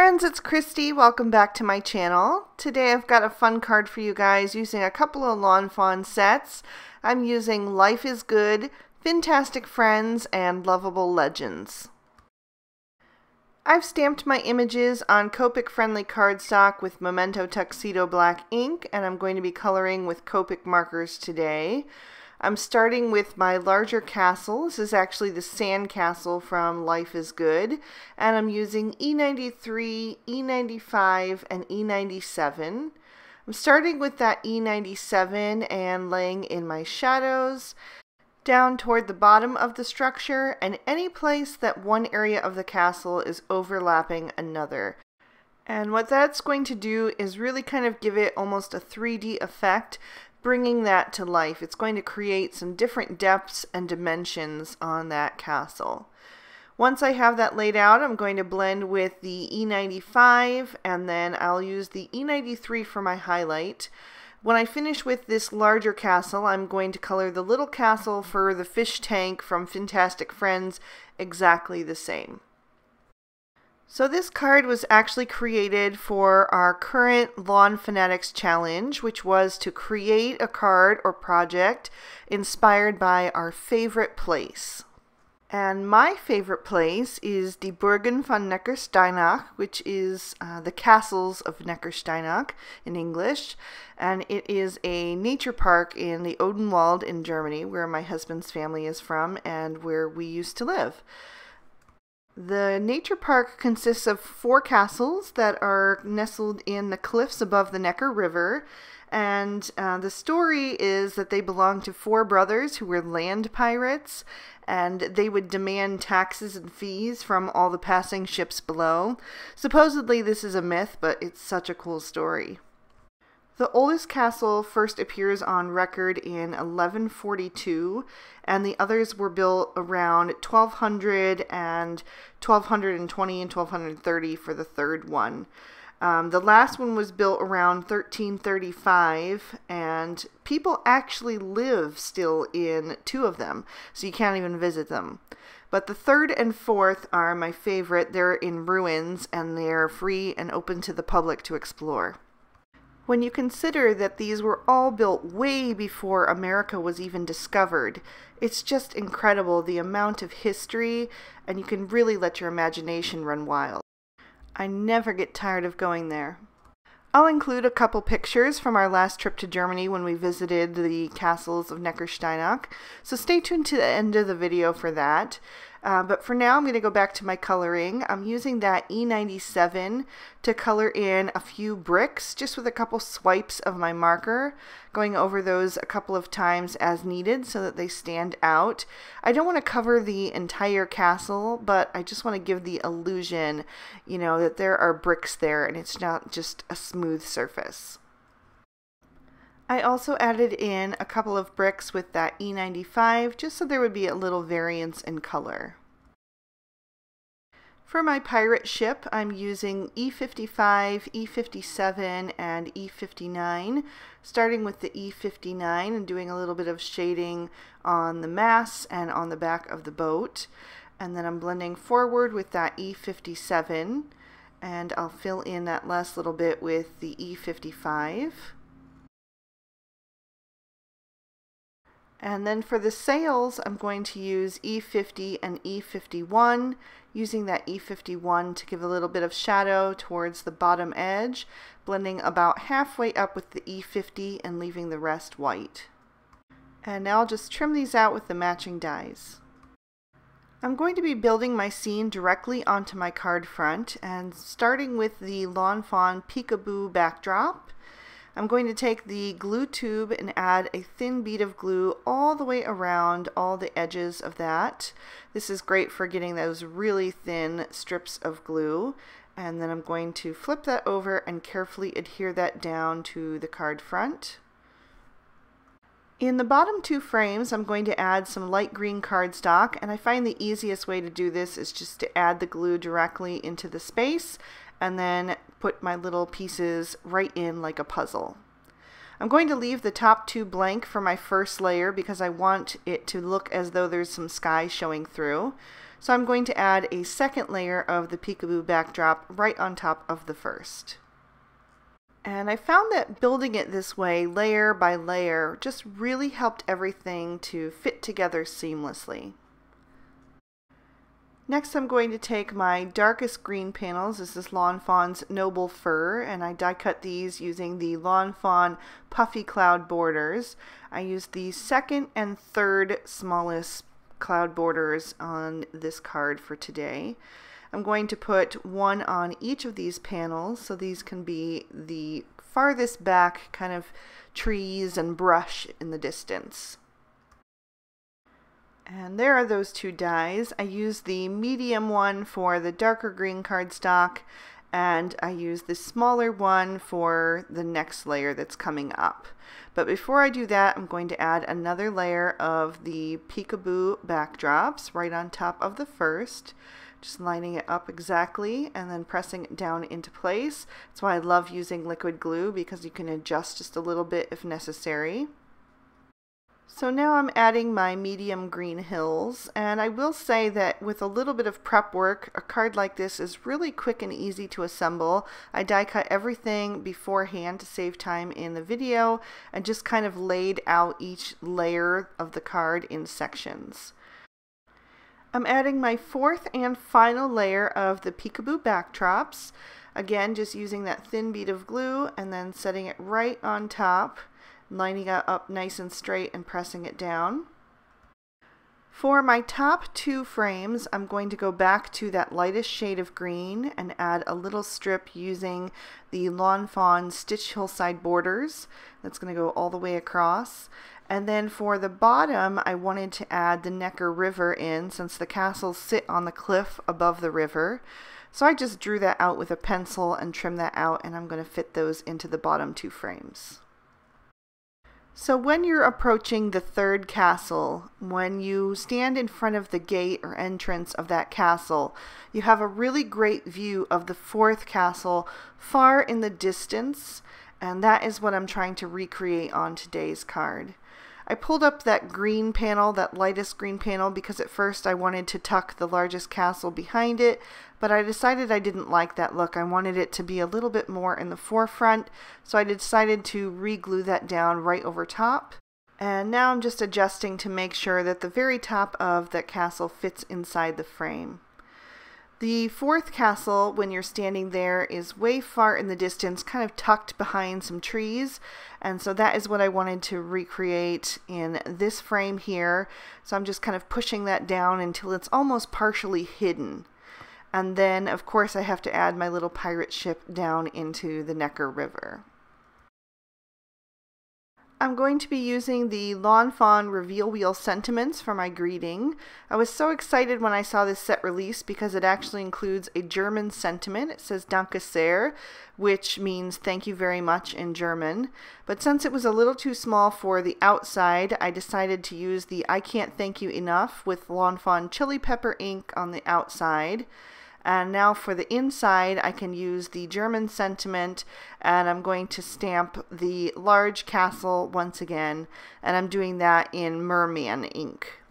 friends, it's Christy. Welcome back to my channel. Today I've got a fun card for you guys using a couple of Lawn Fawn sets. I'm using Life is Good, Fantastic Friends, and Lovable Legends. I've stamped my images on Copic friendly cardstock with Memento Tuxedo black ink, and I'm going to be coloring with Copic markers today. I'm starting with my larger castle. This is actually the sand castle from Life is Good, and I'm using E93, E95, and E97. I'm starting with that E97 and laying in my shadows down toward the bottom of the structure and any place that one area of the castle is overlapping another. And what that's going to do is really kind of give it almost a 3D effect, bringing that to life. It's going to create some different depths and dimensions on that castle. Once I have that laid out, I'm going to blend with the E95 and then I'll use the E93 for my highlight. When I finish with this larger castle, I'm going to color the little castle for the fish tank from Fantastic Friends exactly the same. So this card was actually created for our current Lawn Fanatics challenge, which was to create a card or project inspired by our favorite place. And my favorite place is Die Burgen von Neckarsteinach, which is the castles of Neckarsteinach in English. And it is a nature park in the Odenwald in Germany, where my husband's family is from and where we used to live. The nature park consists of 4 castles that are nestled in the cliffs above the Neckar River, and the story is that they belonged to 4 brothers who were land pirates, and they would demand taxes and fees from all the passing ships below. Supposedly this is a myth, but it's such a cool story. The oldest castle first appears on record in 1142, and the others were built around 1200 and 1220 and 1230 for the third one. The last one was built around 1335, and people actually live still in 2 of them, so you can't even visit them. But the 3rd and 4th are my favorite. They're in ruins, and they're free and open to the public to explore. When you consider that these were all built way before America was even discovered, it's just incredible the amount of history, and you can really let your imagination run wild. I never get tired of going there. I'll include a couple pictures from our last trip to Germany when we visited the castles of Neckarsteinach, so stay tuned to the end of the video for that. But for now, I'm going to go back to my coloring. I'm using that E97 to color in a few bricks, just with a couple swipes of my marker, going over those a couple of times as needed so that they stand out. I don't want to cover the entire castle, but I just want to give the illusion, you know, that there are bricks there and it's not just a smooth surface. I also added in a couple of bricks with that E95 just so there would be a little variance in color. For my pirate ship, I'm using E55, E57, and E59, starting with the E59 and doing a little bit of shading on the masts and on the back of the boat. And then I'm blending forward with that E57, and I'll fill in that last little bit with the E55. And then for the sails, I'm going to use E50 and E51, using that E51 to give a little bit of shadow towards the bottom edge, blending about halfway up with the E50 and leaving the rest white. And now I'll just trim these out with the matching dies. I'm going to be building my scene directly onto my card front, and starting with the Lawn Fawn Peekaboo backdrop. I'm going to take the glue tube and add a thin bead of glue all the way around all the edges of that. This is great for getting those really thin strips of glue. And then I'm going to flip that over and carefully adhere that down to the card front. In the bottom 2 frames, I'm going to add some light green cardstock, and I find the easiest way to do this is just to add the glue directly into the space and then put my little pieces right in like a puzzle. I'm going to leave the top two blank for my first layer because I want it to look as though there's some sky showing through. So I'm going to add a second layer of the Peekaboo backdrop right on top of the first. And I found that building it this way, layer by layer, just really helped everything to fit together seamlessly. Next, I'm going to take my darkest green panels. This is Lawn Fawn's Noble Fur, and I die cut these using the Lawn Fawn Puffy Cloud borders. I used the second and third smallest cloud borders on this card for today. I'm going to put one on each of these panels, so these can be the farthest back kind of trees and brush in the distance. And there are those two dies. I used the medium one for the darker green cardstock, and I used the smaller one for the next layer that's coming up. But before I do that, I'm going to add another layer of the Peekaboo backdrops right on top of the first. Just lining it up exactly and then pressing it down into place. That's why I love using liquid glue, because you can adjust just a little bit if necessary. So now I'm adding my medium green hills, and I will say that with a little bit of prep work, a card like this is really quick and easy to assemble. I die cut everything beforehand to save time in the video and just kind of laid out each layer of the card in sections. I'm adding my fourth and final layer of the Peekaboo backdrops. Again, just using that thin bead of glue and then setting it right on top, lining it up nice and straight and pressing it down. For my top two frames, I'm going to go back to that lightest shade of green and add a little strip using the Lawn Fawn Stitch Hillside borders. That's going to go all the way across. And then for the bottom, I wanted to add the Neckar River in, since the castles sit on the cliff above the river. So I just drew that out with a pencil and trimmed that out, and I'm going to fit those into the bottom two frames. So when you're approaching the third castle, when you stand in front of the gate or entrance of that castle, you have a really great view of the fourth castle far in the distance, and that is what I'm trying to recreate on today's card. I pulled up that green panel, that lightest green panel, because at first I wanted to tuck the largest castle behind it, but I decided I didn't like that look. I wanted it to be a little bit more in the forefront, so I decided to re-glue that down right over top. And now I'm just adjusting to make sure that the very top of that castle fits inside the frame. The fourth castle, when you're standing there, is way far in the distance, kind of tucked behind some trees, and so that is what I wanted to recreate in this frame here. So I'm just kind of pushing that down until it's almost partially hidden. And then, of course, I have to add my little pirate ship down into the Neckar River. I'm going to be using the Lawn Fawn Reveal Wheel Sentiments for my greeting. I was so excited when I saw this set release because it actually includes a German sentiment. It says Danke sehr, which means thank you very much in German. But since it was a little too small for the outside, I decided to use the I Can't Thank You Enough with Lawn Fawn Chili Pepper ink on the outside. And now for the inside, I can use the German sentiment, and I'm going to stamp the large castle once again, and I'm doing that in Merman ink.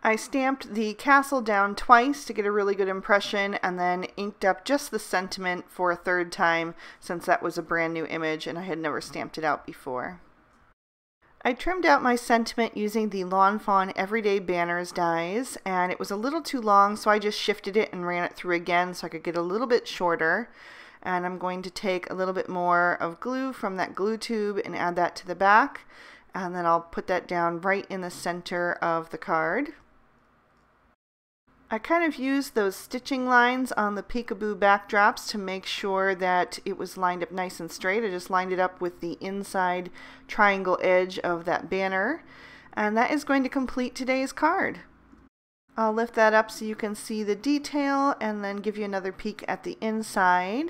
I stamped the castle down twice to get a really good impression, and then inked up just the sentiment for a third time, since that was a brand new image and I had never stamped it out before. I trimmed out my sentiment using the Lawn Fawn Everyday Banners dies, and it was a little too long, so I just shifted it and ran it through again so I could get a little bit shorter. And I'm going to take a little bit more of glue from that glue tube and add that to the back, and then I'll put that down right in the center of the card. I kind of used those stitching lines on the Peekaboo backdrops to make sure that it was lined up nice and straight. I just lined it up with the inside triangle edge of that banner, and that is going to complete today's card. I'll lift that up so you can see the detail and then give you another peek at the inside.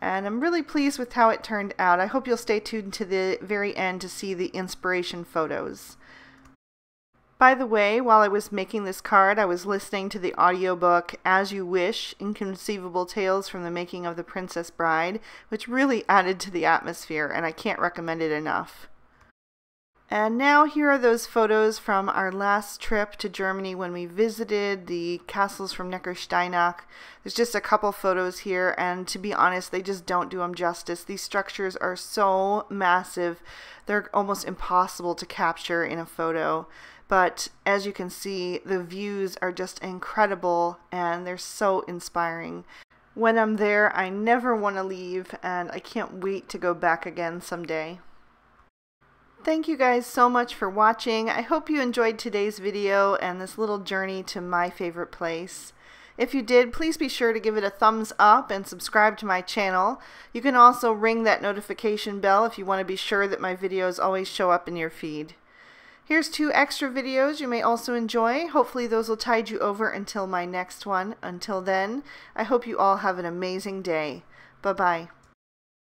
And I'm really pleased with how it turned out. I hope you'll stay tuned to the very end to see the inspiration photos. By the way, while I was making this card, I was listening to the audiobook As You Wish, Inconceivable Tales from the Making of the Princess Bride, which really added to the atmosphere, and I can't recommend it enough. And now here are those photos from our last trip to Germany when we visited the castles from Neckarsteinach. There's just a couple photos here, and to be honest, they just don't do them justice. These structures are so massive, they're almost impossible to capture in a photo. But as you can see, the views are just incredible and they're so inspiring. When I'm there, I never want to leave, and I can't wait to go back again someday. Thank you guys so much for watching. I hope you enjoyed today's video and this little journey to my favorite place. If you did, please be sure to give it a thumbs up and subscribe to my channel. You can also ring that notification bell if you want to be sure that my videos always show up in your feed. Here's 2 extra videos you may also enjoy. Hopefully those will tide you over until my next one. Until then, I hope you all have an amazing day. Bye-bye.